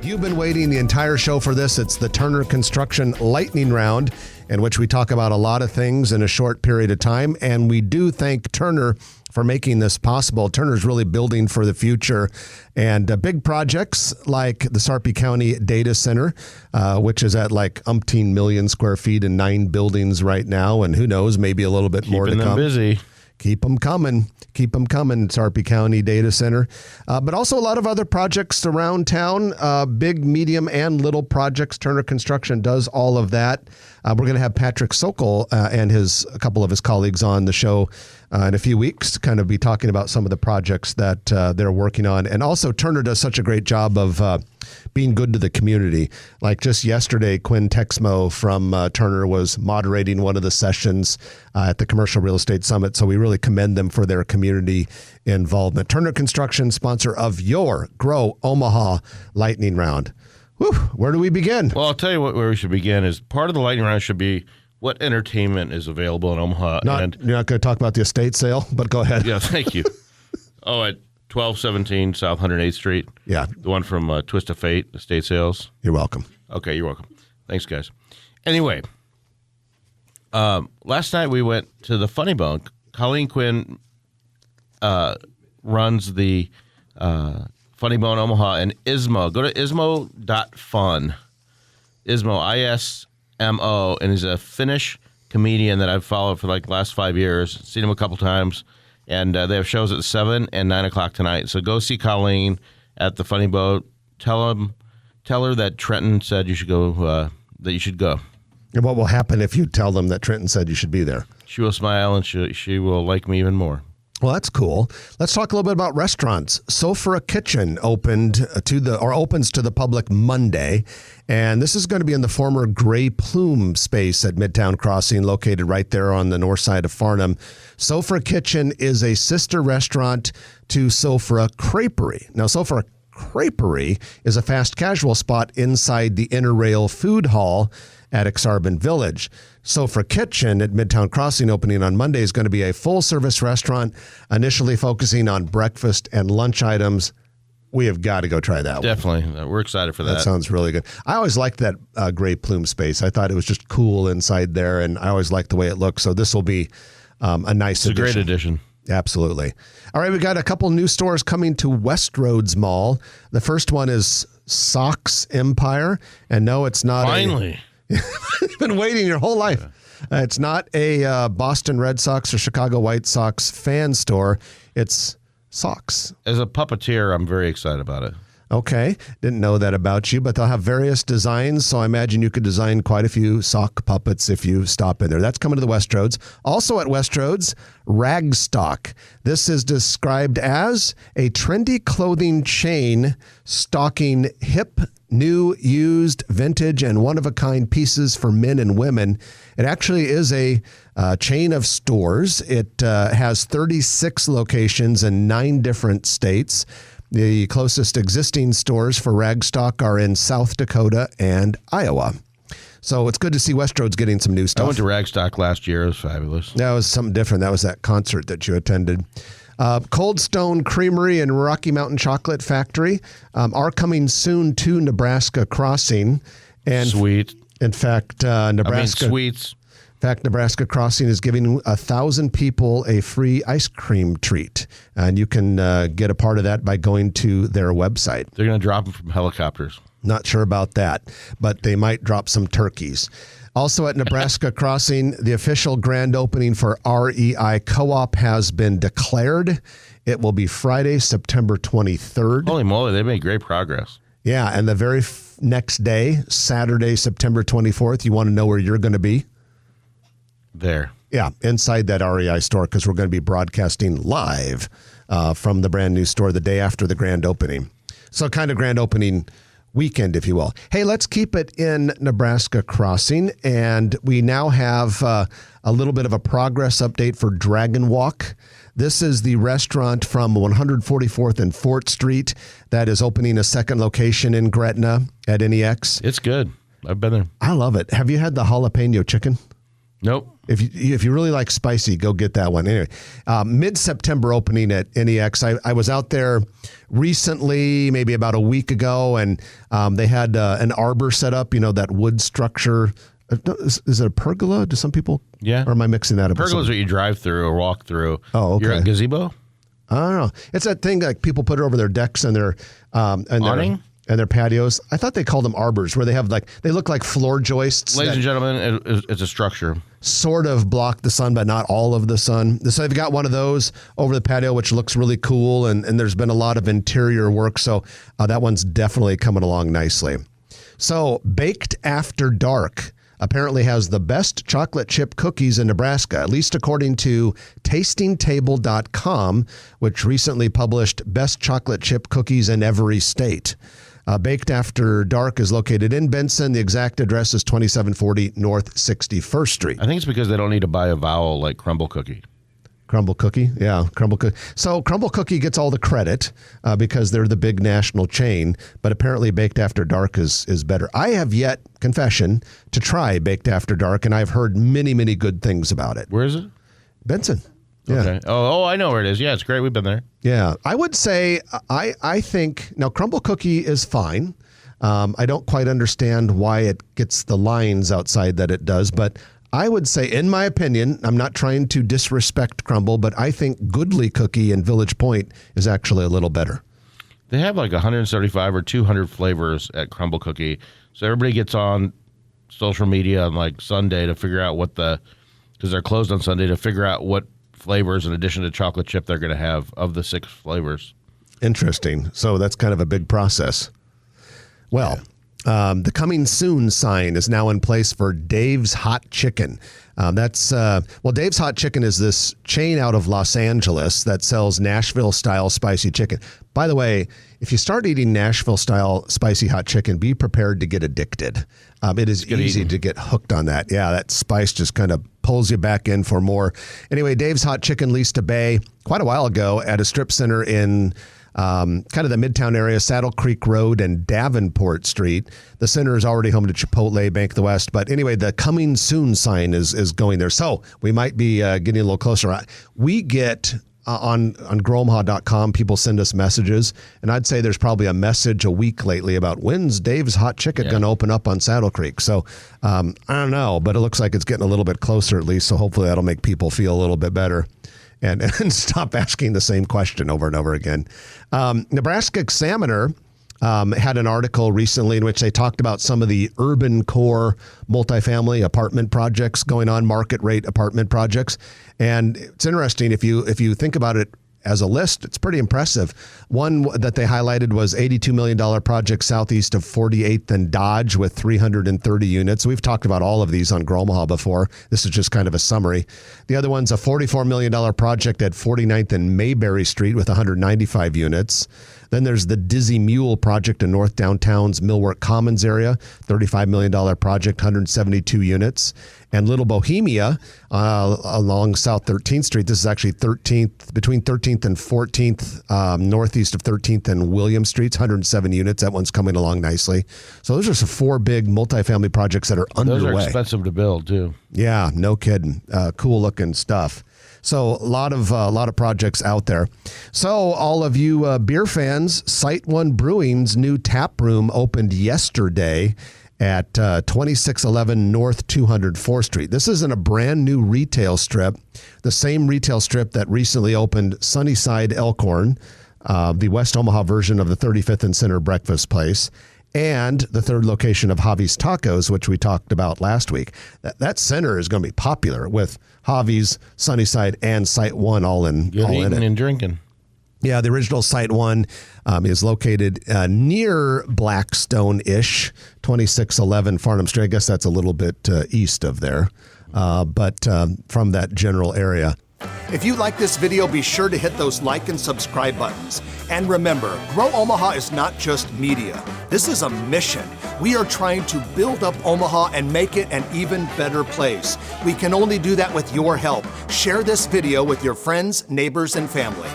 You've been waiting the entire show for this. It's the Turner Construction Lightning Round, in which we talk about a lot of things in a short period of time. And we do thank Turner for making this possible. Turner's really building for the future. And big projects like the Sarpy County Data Center, which is at like umpteen million square feet and 9 buildings right now. And who knows, maybe a little bit more to come. Keeping them busy. Keep them coming. Keep them coming, Sarpy County Data Center. But also a lot of other projects around town, big, medium, and little projects. Turner Construction does all of that. We're going to have Patrick Sokol and a couple of his colleagues on the show in a few weeks to kind of be talking about some of the projects that they're working on. And also, Turner does such a great job of being good to the community. Like just yesterday, Quinn Texmo from Turner was moderating one of the sessions at the Commercial Real Estate Summit. So we really commend them for their community involvement. Turner Construction, sponsor of your Grow Omaha Lightning Round. Whew, where do we begin? Well, I'll tell you where we should begin is part of the lightning round should be what entertainment is available in Omaha. You're not going to talk about the estate sale, but go ahead. Yeah, thank you. At 1217 South 108th Street. Yeah. The one from Twist of Fate, estate sales. You're welcome. Okay, you're welcome. Thanks, guys. Anyway, last night we went to the Funny Bone. Colleen Quinn runs the Funny Bone Omaha and Ismo. Go to ismo.fun. Ismo, I-S-M-O, and he's a Finnish comedian that I've followed for like the last 5 years. Seen him a couple times, and they have shows at 7 and 9 o'clock tonight. So go see Colleen at the Funny Bone. Tell her that Trenton said you should go. That you should go. And what will happen if you tell them that Trenton said you should be there? She will smile and she will like me even more. Well, that's cool. Let's talk a little bit about restaurants. Sofa Kitchen opens to the public Monday, and this is going to be in the former Gray Plume space at Midtown Crossing, located right there on the north side of Farnham. Sofa Kitchen is a sister restaurant to Sofa Creperie. Now, Sofa Creperie is a fast casual spot inside the Inner Rail Food Hall at Exarban Village. Sofa Kitchen at Midtown Crossing, opening on Monday, is going to be a full-service restaurant, initially focusing on breakfast and lunch items. We have got to go try that. Definitely. We're excited for that. That sounds really good. I always liked that Gray Plume space. I thought it was just cool inside there, and I always liked the way it looked. So this will be a nice addition. It's a great addition. Absolutely. All right, we got a couple new stores coming to Westroads Mall. The first one is Sox Empire, and no, it's not. Finally. You've been waiting your whole life. It's not a Boston Red Sox or Chicago White Sox fan store. It's Sox. As a puppeteer, I'm very excited about it. Okay. Didn't know that about you, but they'll have various designs, so I imagine you could design quite a few sock puppets if you stop in there. That's coming to the Westroads. Also at Westroads, Ragstock. This is described as a trendy clothing chain stocking hip, new, used, vintage, and one-of-a-kind pieces for men and women. It actually is a chain of stores. It has 36 locations in 9 different states. The closest existing stores for Ragstock are in South Dakota and Iowa. So it's good to see Westroads getting some new stuff. I went to Ragstock last year. It was fabulous. That was something different. That was that concert that you attended. Cold Stone Creamery and Rocky Mountain Chocolate Factory are coming soon to Nebraska Crossing. And Sweet. In fact, Nebraska. Sweets. In fact, Nebraska Crossing is giving 1,000 people a free ice cream treat. And you can get a part of that by going to their website. They're going to drop them from helicopters. Not sure about that, but they might drop some turkeys. Also at Nebraska Crossing, the official grand opening for REI Co-op has been declared. It will be Friday, September 23rd. Holy moly, they made great progress. Yeah, and the very next day, Saturday, September 24th, you want to know where you're going to be? There. Yeah, inside that REI store, because we're going to be broadcasting live from the brand new store the day after the grand opening. So kind of grand opening weekend, if you will. Hey, let's keep it in Nebraska Crossing. And we now have a little bit of a progress update for Dragon Walk. This is the restaurant from 144th and Fort Street that is opening a second location in Gretna at NEX. It's good. I've been there. I love it. Have you had the jalapeno chicken? Nope. If you really like spicy, go get that one. Anyway, mid-September opening at NexI. I was out there recently, maybe about a week ago, and they had an arbor set up, that wood structure. Is it a pergola? Do some people? Yeah. Or am I mixing that up? Pergola's what you drive through or walk through. Oh, okay. You're at gazebo? I don't know. It's that thing like people put it over their decks and their awning? And their patios. I thought they called them arbors, where they look like floor joists. Ladies and gentlemen, it's a structure. Sort of block the sun, but not all of the sun. So they've got one of those over the patio, which looks really cool, and there's been a lot of interior work, so that one's definitely coming along nicely. So Baked After Dark apparently has the best chocolate chip cookies in Nebraska, at least according to tastingtable.com, which recently published best chocolate chip cookies in every state. Baked After Dark is located in Benson. The exact address is 2740 North 61st Street. I think it's because they don't need to buy a vowel like Crumble Cookie. Crumble Cookie? Yeah, Crumble Cookie. So Crumble Cookie gets all the credit because they're the big national chain, but apparently Baked After Dark is better. I have yet, confession, to try Baked After Dark, and I've heard many, many good things about it. Where is it? Benson. Yeah. Okay. Oh, I know where it is. Yeah, it's great. We've been there. Yeah. I would say I think, now Crumble Cookie is fine. I don't quite understand why it gets the lines outside that it does, but I would say, in my opinion, I'm not trying to disrespect Crumble, but I think Goodly Cookie in Village Point is actually a little better. They have like 175 or 200 flavors at Crumble Cookie. So everybody gets on social media on like Sunday to figure out because they're closed on Sunday, to figure out what flavors in addition to chocolate chip they're going to have of the 6 flavors. Interesting. So that's kind of a big process. Well, the coming soon sign is now in place for Dave's Hot Chicken. Dave's Hot Chicken is this chain out of Los Angeles that sells Nashville-style spicy chicken. By the way, if you start eating Nashville-style spicy hot chicken, be prepared to get addicted. It is easy to get hooked on that. Yeah, that spice just kind of pulls you back in for more. Anyway, Dave's Hot Chicken leased a bay quite a while ago at a strip center in kind of the Midtown area, Saddle Creek Road and Davenport Street. The center is already home to Chipotle, Bank of the West. But anyway, the coming soon sign is going there. So we might be getting a little closer. We get on growomaha.com, people send us messages, and I'd say there's probably a message a week lately about when's Dave's Hot Chicken going to open up on Saddle Creek. So I don't know, but it looks like it's getting a little bit closer at least. So hopefully that'll make people feel a little bit better and stop asking the same question over and over again. Nebraska Examiner had an article recently in which they talked about some of the urban core multifamily apartment projects going on, market rate apartment projects. And it's interesting, if you think about it as a list, it's pretty impressive. One that they highlighted was $82 million project southeast of 48th and Dodge with 330 units. We've talked about all of these on Grow Omaha before. This is just kind of a summary. The other one's a $44 million project at 49th and Mayberry Street with 195 units. Then there's the Dizzy Mule project in North Downtown's Millwork Commons area, $35 million project, 172 units. And Little Bohemia along South 13th Street. This is actually between 13th and 14th, northeast of 13th and William Streets, 107 units. That one's coming along nicely. So those are some 4 big multifamily projects that are underway. Those are expensive to build, too. Yeah, no kidding. Cool looking stuff. So a lot of projects out there. So all of you beer fans, Site One Brewing's new tap room opened yesterday at 2611 North 204th Street. This is in a brand new retail strip, the same retail strip that recently opened Sunnyside Elkhorn, the West Omaha version of the 35th and Center Breakfast Place, and the third location of Javi's Tacos, which we talked about last week. That center is going to be popular with Javi's, Sunnyside, and Site One all in it. And drinking. Yeah, the original Site One is located near Blackstone-ish, 2611 Farnham Street. I guess that's a little bit east of there, but from that general area. If you like this video, be sure to hit those like and subscribe buttons. And remember, Grow Omaha is not just media. This is a mission. We are trying to build up Omaha and make it an even better place. We can only do that with your help. Share this video with your friends, neighbors, and family.